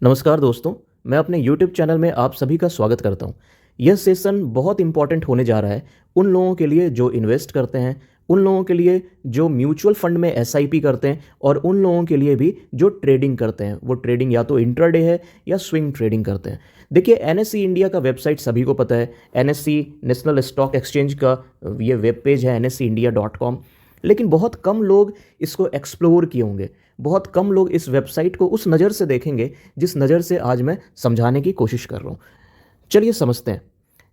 नमस्कार दोस्तों, मैं अपने YouTube चैनल में आप सभी का स्वागत करता हूँ। यह सेशन बहुत इम्पॉर्टेंट होने जा रहा है उन लोगों के लिए जो इन्वेस्ट करते हैं, उन लोगों के लिए जो म्यूचुअल फंड में एसआईपी करते हैं और उन लोगों के लिए भी जो ट्रेडिंग करते हैं। वो ट्रेडिंग या तो इंट्राडे है या स्विंग ट्रेडिंग करते हैं। देखिए, एनएससी इंडिया का वेबसाइट सभी को पता है। एनएससी नेशनल स्टॉक एक्सचेंज का ये वेब पेज है NSEindia.com। लेकिन बहुत कम लोग इसको एक्सप्लोर किए होंगे। बहुत कम लोग इस वेबसाइट को उस नज़र से देखेंगे जिस नज़र से आज मैं समझाने की कोशिश कर रहा हूँ। चलिए समझते हैं।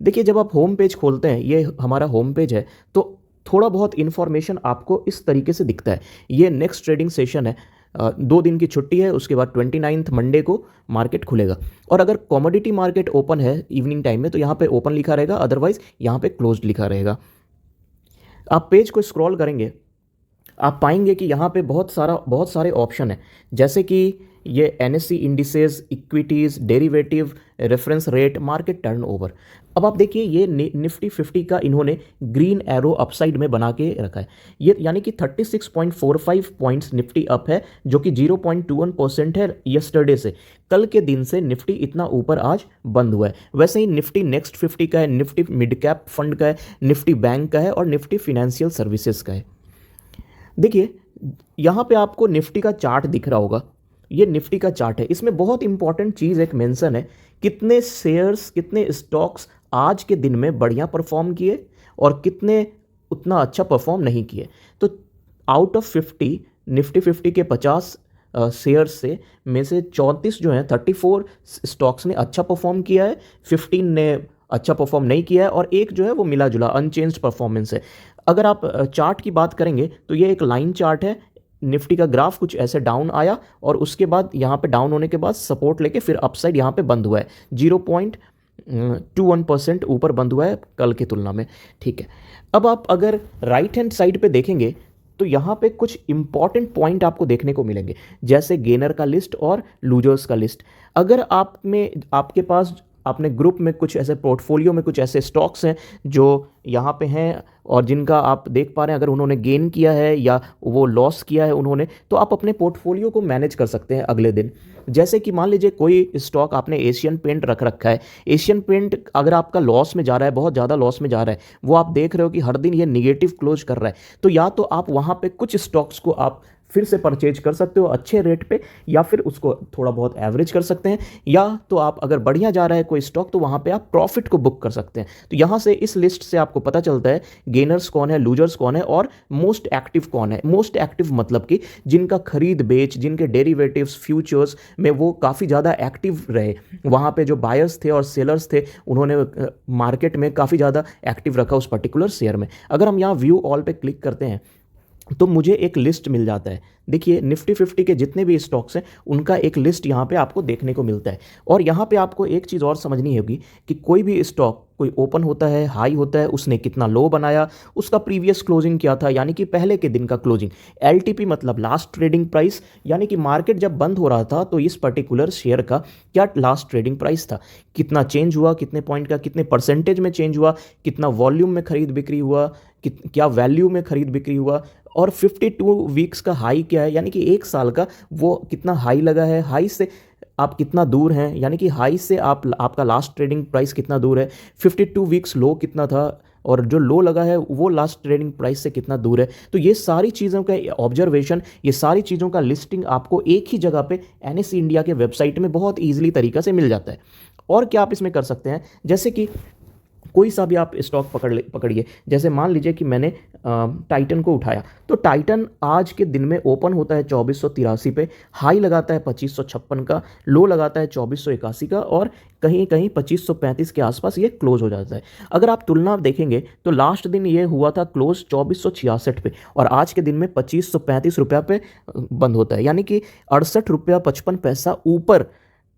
देखिए, जब आप होम पेज खोलते हैं, ये हमारा होम पेज है, तो थोड़ा बहुत इन्फॉर्मेशन आपको इस तरीके से दिखता है। ये नेक्स्ट ट्रेडिंग सेशन है। 2 दिन की छुट्टी है, उसके बाद 29 मंडे को मार्केट खुलेगा। और अगर कमोडिटी मार्केट ओपन है इवनिंग टाइम में, तो यहाँ पे ओपन लिखा रहेगा, अदरवाइज यहाँ पे क्लोज्ड लिखा रहेगा। आप पेज को स्क्रॉल करेंगे, आप पाएंगे कि यहाँ पे बहुत सारे ऑप्शन हैं, जैसे कि ये NSC indices, equities, derivative, reference rate, market turnover. अब आप देखिए, ये निफ्टी 50 का इन्होंने ग्रीन एरो अपसाइड में बना के रखा है। ये यानी कि 36.45 पॉइंट्स निफ्टी अप है, जो कि 0.21% है यस्टरडे से। कल के दिन से निफ्टी इतना ऊपर आज बंद हुआ है। वैसे ही निफ्टी नेक्स्ट 50 का है, निफ्टी मिड कैप फंड का है, निफ्टी बैंक का है और निफ्टी फिनेंशियल सर्विसेज का है। देखिए, यहाँ पे आपको निफ्टी का चार्ट दिख रहा होगा। ये निफ्टी का चार्ट है। इसमें बहुत इंपॉर्टेंट चीज़ एक मेंशन है, कितने शेयर्स, कितने स्टॉक्स आज के दिन में बढ़िया परफॉर्म किए और कितने उतना अच्छा परफॉर्म नहीं किए। तो आउट ऑफ 50, निफ्टी 50 के 50 शेयर्स से में से 34 जो हैं, 34 स्टॉक्स ने अच्छा परफॉर्म किया है, 15 ने अच्छा परफॉर्म नहीं किया है और एक जो है वो मिला जुला अनचेंज्ड परफॉर्मेंस है। अगर आप चार्ट की बात करेंगे तो ये एक लाइन चार्ट है। निफ्टी का ग्राफ कुछ ऐसे डाउन आया और उसके बाद यहाँ पे डाउन होने के बाद सपोर्ट लेके फिर अपसाइड यहाँ पे बंद हुआ है। 0.21% ऊपर बंद हुआ है कल की तुलना में। ठीक है, अब आप अगर राइट हैंड साइड पे देखेंगे तो यहाँ पे कुछ इंपॉर्टेंट पॉइंट आपको देखने को मिलेंगे, जैसे गेनर का लिस्ट और लूजर्स का लिस्ट। अगर आपके पास अपने ग्रुप में कुछ ऐसे पोर्टफोलियो में कुछ ऐसे स्टॉक्स हैं जो यहाँ पे हैं और जिनका आप देख पा रहे हैं, अगर उन्होंने गेन किया है या वो लॉस किया है उन्होंने, तो आप अपने पोर्टफोलियो को मैनेज कर सकते हैं अगले दिन। जैसे कि मान लीजिए कोई स्टॉक आपने एशियन पेंट रख रखा है। एशियन पेंट अगर आपका लॉस में जा रहा है, बहुत ज़्यादा लॉस में जा रहा है, वो आप देख रहे हो कि हर दिन ये निगेटिव क्लोज कर रहा है, तो या तो आप वहाँ पे कुछ स्टॉक्स को आप फिर से परचेज कर सकते हो अच्छे रेट पे, या फिर उसको थोड़ा बहुत एवरेज कर सकते हैं, या तो आप अगर बढ़िया जा रहा है कोई स्टॉक तो वहाँ पे आप प्रॉफिट को बुक कर सकते हैं। तो यहाँ से इस लिस्ट से आपको पता चलता है गेनर्स कौन है, लूजर्स कौन है और मोस्ट एक्टिव कौन है। मोस्ट एक्टिव मतलब कि जिनका खरीद बेच, जिनके डेरिवेटिव्स, फ्यूचर्स में वो काफ़ी ज़्यादा एक्टिव रहे। वहाँ पे जो बायर्स थे और सेलर्स थे, उन्होंने मार्केट में काफ़ी ज़्यादा एक्टिव रखा उस पर्टिकुलर शेयर में। अगर हम यहाँ व्यू ऑल पे क्लिक करते हैं तो मुझे एक लिस्ट मिल जाता है। देखिए, निफ्टी 50 के जितने भी स्टॉक्स हैं उनका एक लिस्ट यहाँ पे आपको देखने को मिलता है। और यहाँ पे आपको एक चीज़ और समझनी होगी कि कोई भी स्टॉक, कोई ओपन होता है, हाई होता है, उसने कितना लो बनाया, उसका प्रीवियस क्लोजिंग क्या था, यानी कि पहले के दिन का क्लोजिंग। LTP मतलब लास्ट ट्रेडिंग प्राइस, यानी कि मार्केट जब बंद हो रहा था तो इस पर्टिकुलर शेयर का क्या लास्ट ट्रेडिंग प्राइस था, कितना चेंज हुआ, कितने पॉइंट का, कितने परसेंटेज में चेंज हुआ, कितना वॉल्यूम में खरीद बिक्री हुआ, क्या वैल्यू में खरीद बिक्री हुआ, और 52 वीक्स का हाई क्या है, यानी कि एक साल का वो कितना हाई लगा है, हाई से आप कितना दूर हैं, यानी कि हाई से आपका लास्ट ट्रेडिंग प्राइस कितना दूर है, 52 वीक्स लो कितना था और जो लो लगा है वो लास्ट ट्रेडिंग प्राइस से कितना दूर है। तो ये सारी चीज़ों का ऑब्जर्वेशन, ये सारी चीज़ों का लिस्टिंग आपको एक ही जगह पे NSE इंडिया के वेबसाइट में बहुत ईजिली तरीका से मिल जाता है। और क्या आप इसमें कर सकते हैं, जैसे कि कोई सा भी आप स्टॉक पकड़िए। जैसे मान लीजिए कि मैंने टाइटन को उठाया, तो टाइटन आज के दिन में ओपन होता है 2483 पे, हाई लगाता है 2556 का, लो लगाता है 2481 का और कहीं कहीं 2535 के आसपास ये क्लोज हो जाता है। अगर आप तुलना देखेंगे तो लास्ट दिन ये हुआ था क्लोज 2466 पे और आज के दिन में 2535 रुपया पे बंद होता है, यानी कि 68 रुपया 55 पैसा ऊपर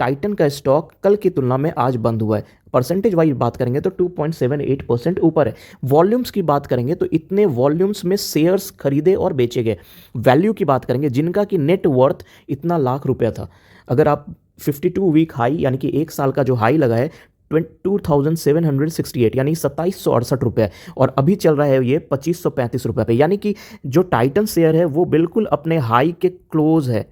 टाइटन का स्टॉक कल की तुलना में आज बंद हुआ है। परसेंटेज वाइज बात करेंगे तो 2.78% ऊपर है। वॉल्यूम्स की बात करेंगे तो इतने वॉल्यूम्स में शेयर्स खरीदे और बेचे गए। वैल्यू की बात करेंगे जिनका कि नेट वर्थ इतना लाख रुपया था। अगर आप 52 वीक हाई, यानी कि एक साल का जो हाई लगा है 2768, यानी 2768 रुपये, और अभी चल रहा है ये 2535 रुपये पे, यानी कि जो टाइटन शेयर है वो बिल्कुल अपने हाई के क्लोज है।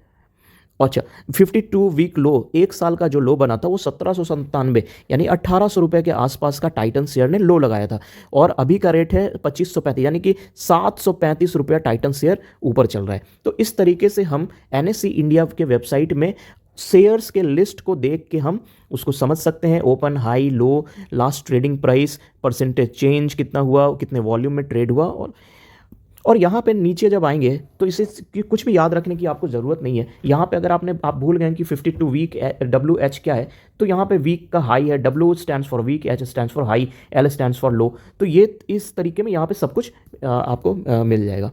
अच्छा, 52 वीक लो, एक साल का जो लो बना था वो 1797 यानी 1800 रुपये के आसपास का टाइटन शेयर ने लो लगाया था, और अभी का रेट है 2535 यानी कि 735 रुपया टाइटन शेयर ऊपर चल रहा है। तो इस तरीके से हम एनएससी इंडिया के वेबसाइट में शेयर्स के लिस्ट को देख के हम उसको समझ सकते हैं, open, high, low, last trading price, percentage change कितना हुआ, कितने वॉल्यूम में ट्रेड हुआ। और यहाँ पे नीचे जब आएंगे तो इसे कुछ भी याद रखने की आपको ज़रूरत नहीं है। यहाँ पे अगर आप भूल गए कि 52 वीक WH क्या है, तो यहाँ पे वीक का हाई है, W stands for week, H stands for high, L stands for low. तो ये इस तरीके में यहाँ पे सब कुछ आपको मिल जाएगा।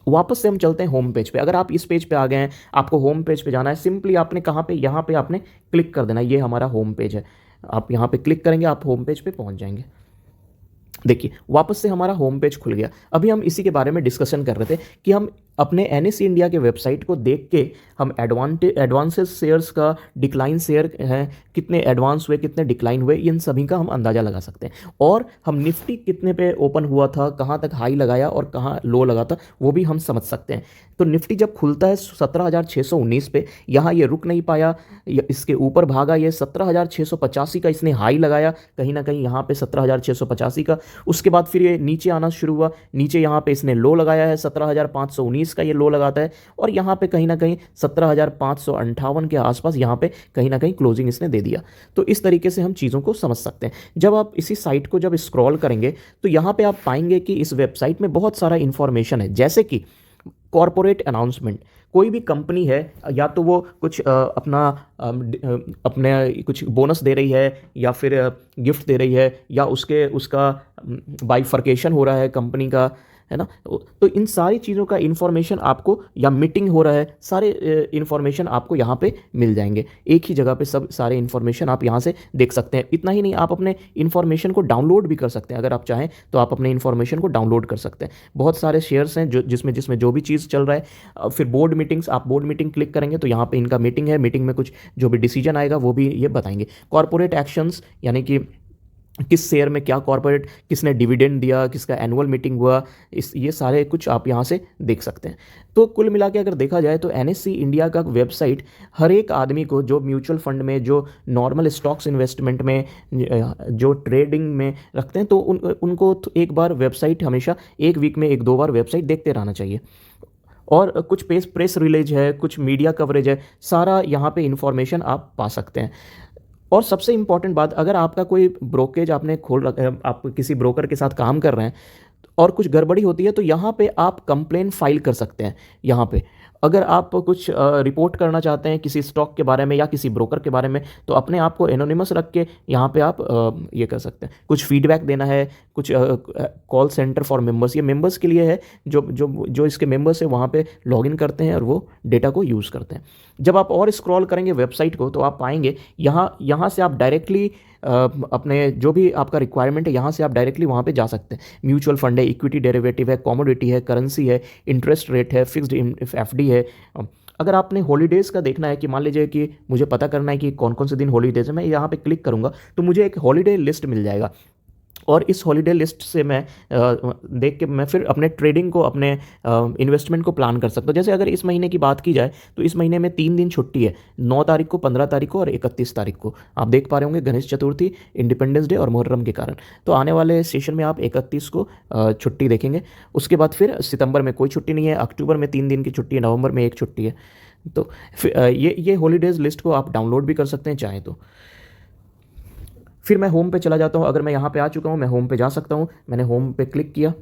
वापस से हम चलते हैं होम पेज पे। अगर आप इस पेज पे आ गए हैं, आपको होम पेज पे जाना है, सिंपली आपने कहाँ पे, यहाँ पे आपने क्लिक कर देना। ये हमारा होम पेज है, आप यहाँ पे क्लिक करेंगे, आप होम पेज पे पहुँच जाएंगे। देखिए वापस से हमारा होम पेज खुल गया। अभी हम इसी के बारे में डिस्कशन कर रहे थे कि हम अपने एनएससी इंडिया के वेबसाइट को देख के हम एडवांसेस शेयर्स का, डिक्लाइन शेयर हैं कितने एडवांस हुए, कितने डिक्लाइन हुए, इन सभी का हम अंदाज़ा लगा सकते हैं। और हम निफ्टी कितने पे ओपन हुआ था, कहाँ तक हाई लगाया और कहाँ लो लगा था, वो भी हम समझ सकते हैं। तो निफ्टी जब खुलता है 17,619 पे, यहाँ ये रुक नहीं पाया, इसके ऊपर भागा, ये 17,685 का इसने हाई लगाया कहीं ना कहीं यहाँ पे 17,685 का। उसके बाद फिर ये नीचे आना शुरू हुआ, नीचे यहाँ पे इसने लो लगाया है 17,519 का, ये लो लगाता है, और यहाँ पे कहीं ना कहीं 17,558 के आसपास यहाँ पे कहीं ना कहीं क्लोजिंग इसने दे दिया। तो इस तरीके से हम चीज़ों को समझ सकते हैं। जब आप इसी साइट को जब स्क्रॉल करेंगे तो यहाँ पे आप पाएंगे कि इस वेबसाइट में बहुत सारा इंफॉर्मेशन है, जैसे कि कॉरपोरेट अनाउंसमेंट। कोई भी कंपनी है, या तो वो कुछ अपने कुछ बोनस दे रही है, या फिर गिफ्ट दे रही है, या उसका बाइफर्केशन हो रहा है कंपनी का, है ना। तो इन सारी चीज़ों का इन्फॉर्मेशन आपको, या मीटिंग हो रहा है, सारे इन्फॉर्मेशन आपको यहाँ पे मिल जाएंगे। एक ही जगह पे सब सारे इन्फॉर्मेशन आप यहाँ से देख सकते हैं। इतना ही नहीं, आप अपने इन्फॉर्मेशन को डाउनलोड भी कर सकते हैं। अगर आप चाहें तो आप अपने इन्फॉर्मेशन को डाउनलोड कर सकते हैं। बहुत सारे शेयर्स हैं जिसमें जो भी चीज़ चल रहा है। फिर बोर्ड मीटिंग्स, आप बोर्ड मीटिंग क्लिक करेंगे तो यहाँ पर इनका मीटिंग है, मीटिंग में कुछ जो भी डिसीजन आएगा वो भी ये बताएंगे। कॉर्पोरेट एक्शंस, यानी कि किस शेयर में क्या कॉर्पोरेट, किसने डिविडेंड दिया, किसका एनुअल मीटिंग हुआ, ये सारे कुछ आप यहाँ से देख सकते हैं। तो कुल मिला के अगर देखा जाए तो एनएससी इंडिया का वेबसाइट हर एक आदमी को, जो म्यूचुअल फंड में, जो नॉर्मल स्टॉक्स इन्वेस्टमेंट में, जो ट्रेडिंग में रखते हैं, तो उनको एक बार वेबसाइट, हमेशा एक वीक में 1-2 बार वेबसाइट देखते रहना चाहिए। और कुछ प्रेस रिलीज है, कुछ मीडिया कवरेज है, सारा यहाँ पे इंफॉर्मेशन आप पा सकते हैं। और सबसे इंपॉर्टेंट बात, अगर आपका कोई ब्रोकेज आपने खोल रखा, आप किसी ब्रोकर के साथ काम कर रहे हैं और कुछ गड़बड़ी होती है, तो यहाँ पे आप कंप्लेन फाइल कर सकते हैं। यहाँ पे अगर आप कुछ रिपोर्ट करना चाहते हैं किसी स्टॉक के बारे में या किसी ब्रोकर के बारे में, तो अपने आप को एनोनिमस रख के यहाँ पे आप ये कर सकते हैं। कुछ फीडबैक देना है, कुछ कॉल सेंटर फॉर मेंबर्स, ये मेंबर्स के लिए है, जो इसके मेंबर्स है वहाँ पे लॉगिन करते हैं और वो डेटा को यूज़ करते हैं। जब आप और स्क्रॉल करेंगे वेबसाइट को तो आप पाएंगे यहाँ से आप डायरेक्टली अपने जो भी आपका रिक्वायरमेंट है, यहाँ से आप डायरेक्टली वहाँ पे जा सकते हैं। म्यूचुअल फंड है, इक्विटी डेरिवेटिव है, कमोडिटी है, करेंसी है, इंटरेस्ट रेट है, फिक्स्ड एफडी है। अगर आपने हॉलीडेज़ का देखना है, कि मान लीजिए कि मुझे पता करना है कि कौन कौन से दिन हॉलीडेज़ है, मैं यहाँ पे क्लिक करूँगा तो मुझे एक हॉलीडे लिस्ट मिल जाएगा, और इस हॉलीडे लिस्ट से मैं देख के मैं फिर अपने ट्रेडिंग को, अपने इन्वेस्टमेंट को प्लान कर सकता हूँ। जैसे अगर इस महीने की बात की जाए तो इस महीने में 3 दिन छुट्टी है, 9 तारीख को, 15 तारीख को और 31 तारीख को। आप देख पा रहे होंगे गणेश चतुर्थी, इंडिपेंडेंस डे और मुहर्रम के कारण। तो आने वाले सेशन में आप 31 को छुट्टी देखेंगे। उसके बाद फिर सितंबर में कोई छुट्टी नहीं है, अक्टूबर में 3 दिन की छुट्टी है, नवंबर में 1 छुट्टी है। तो ये हॉलीडेज़ लिस्ट को आप डाउनलोड भी कर सकते हैं चाहें तो। फिर मैं होम पे चला जाता हूँ। अगर मैं यहाँ पे आ चुका हूँ, मैं होम पे जा सकता हूँ। मैंने होम पे क्लिक किया,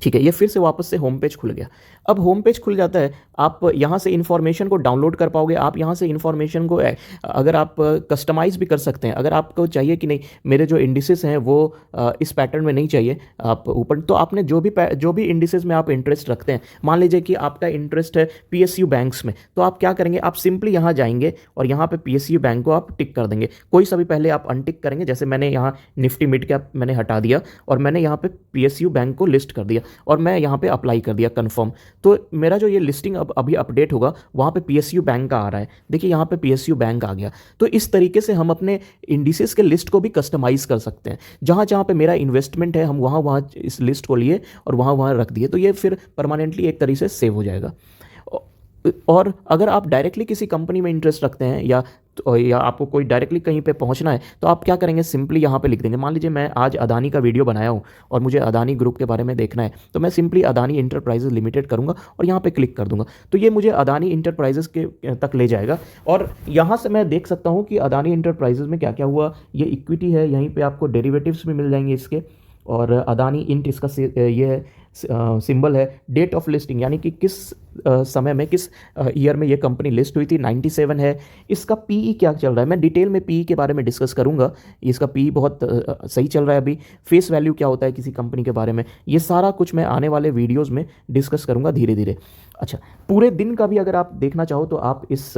ठीक है, ये फिर से वापस से होम पेज खुल गया। अब होम पेज खुल जाता है, आप यहाँ से इन्फॉर्मेशन को डाउनलोड कर पाओगे। आप यहाँ से इन्फॉर्मेशन को अगर आप कस्टमाइज़ भी कर सकते हैं। अगर आपको चाहिए कि नहीं मेरे जो इंडिसेस हैं वो इस पैटर्न में नहीं चाहिए, आप ऊपर, तो आपने जो भी इंडिसेस में आप इंटरेस्ट रखते हैं, मान लीजिए कि आपका इंटरेस्ट है PSU बैंक्स में, तो आप क्या करेंगे, आप सिंपली यहाँ जाएंगे और यहाँ पे PSU बैंक को आप टिक कर देंगे। कोई सा भी पहले आप अनटिक करेंगे, जैसे मैंने यहाँ निफ्टी मिड कैप मैंने हटा दिया और मैंने यहाँ पे PSU बैंक को लिस्ट कर दिया। और मैं यहाँ पे अप्लाई कर दिया कन्फर्म। तो मेरा जो ये लिस्टिंग अब अभी अपडेट होगा वहाँ पे पीएसयू बैंक का आ रहा है। देखिए यहाँ पे पीएसयू बैंक आ गया। तो इस तरीके से हम अपने इंडिसेस के लिस्ट को भी कस्टमाइज़ कर सकते हैं। जहाँ जहाँ पे मेरा इन्वेस्टमेंट है हम वहाँ वहाँ इस लिस्ट को लिए और वहाँ वहाँ रख दिए, तो ये फिर परमानेंटली एक तरीके से सेव हो जाएगा। और अगर आप डायरेक्टली किसी कंपनी में इंटरेस्ट रखते हैं या आपको कोई डायरेक्टली कहीं पे पहुंचना है, तो आप क्या करेंगे, सिंपली यहाँ पे लिख देंगे। मान लीजिए मैं आज अदानी का वीडियो बनाया हूँ और मुझे अदानी ग्रुप के बारे में देखना है, तो मैं सिंपली अदानी इंटरप्राइजेज लिमिटेड करूँगा और यहाँ पे क्लिक कर दूंगा, तो ये मुझे अदानी इंटरप्राइजेज के तक ले जाएगा। और यहाँ से मैं देख सकता हूँ कि अदानी इंटरप्राइजेज में क्या क्या हुआ। ये इक्विटी है, यहीं पर आपको डेरिवेटिव्स भी मिल जाएंगे इसके, और अदानी इंट इसका ये है सिंबल है। डेट ऑफ लिस्टिंग यानी कि किस समय में, किस ईयर में ये कंपनी लिस्ट हुई थी, 97 है। इसका पीई क्या चल रहा है, मैं डिटेल में पीई के बारे में डिस्कस करूंगा। इसका पीई बहुत सही चल रहा है अभी। फेस वैल्यू क्या होता है किसी कंपनी के बारे में, ये सारा कुछ मैं आने वाले वीडियोज़ में डिस्कस करूंगा धीरे धीरे। अच्छा, पूरे दिन का भी अगर आप देखना चाहो तो आप इस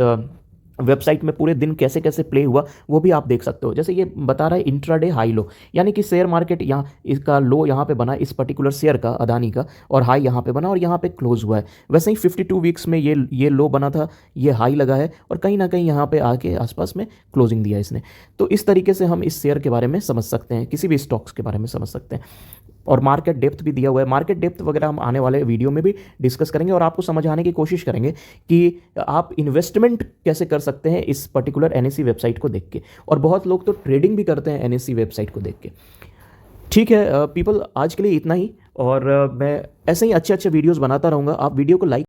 वेबसाइट में पूरे दिन कैसे कैसे प्ले हुआ वो भी आप देख सकते हो। जैसे ये बता रहा है इंट्राडे हाई लो, यानी कि शेयर मार्केट यहाँ इसका लो यहाँ पे बना इस पर्टिकुलर शेयर का, अदानी का, और हाई यहाँ पे बना और यहाँ पे क्लोज हुआ है। वैसे ही 52 वीक्स में ये लो बना था, ये हाई लगा है और कहीं ना कहीं यहाँ पे आके आसपास में क्लोजिंग दिया इसने। तो इस तरीके से हम इस शेयर के बारे में समझ सकते हैं, किसी भी स्टॉक्स के बारे में समझ सकते हैं। और मार्केट डेप्थ भी दिया हुआ है। मार्केट डेप्थ वगैरह हम आने वाले वीडियो में भी डिस्कस करेंगे और आपको समझाने की कोशिश करेंगे कि आप इन्वेस्टमेंट कैसे कर सकते हैं इस पर्टिकुलर एनएससी वेबसाइट को देख के। और बहुत लोग तो ट्रेडिंग भी करते हैं एनएससी वेबसाइट को देख के। ठीक है पीपल, आज के लिए इतना ही, और मैं ऐसे ही अच्छे अच्छे वीडियोज़ बनाता रहूँगा। आप वीडियो को लाइक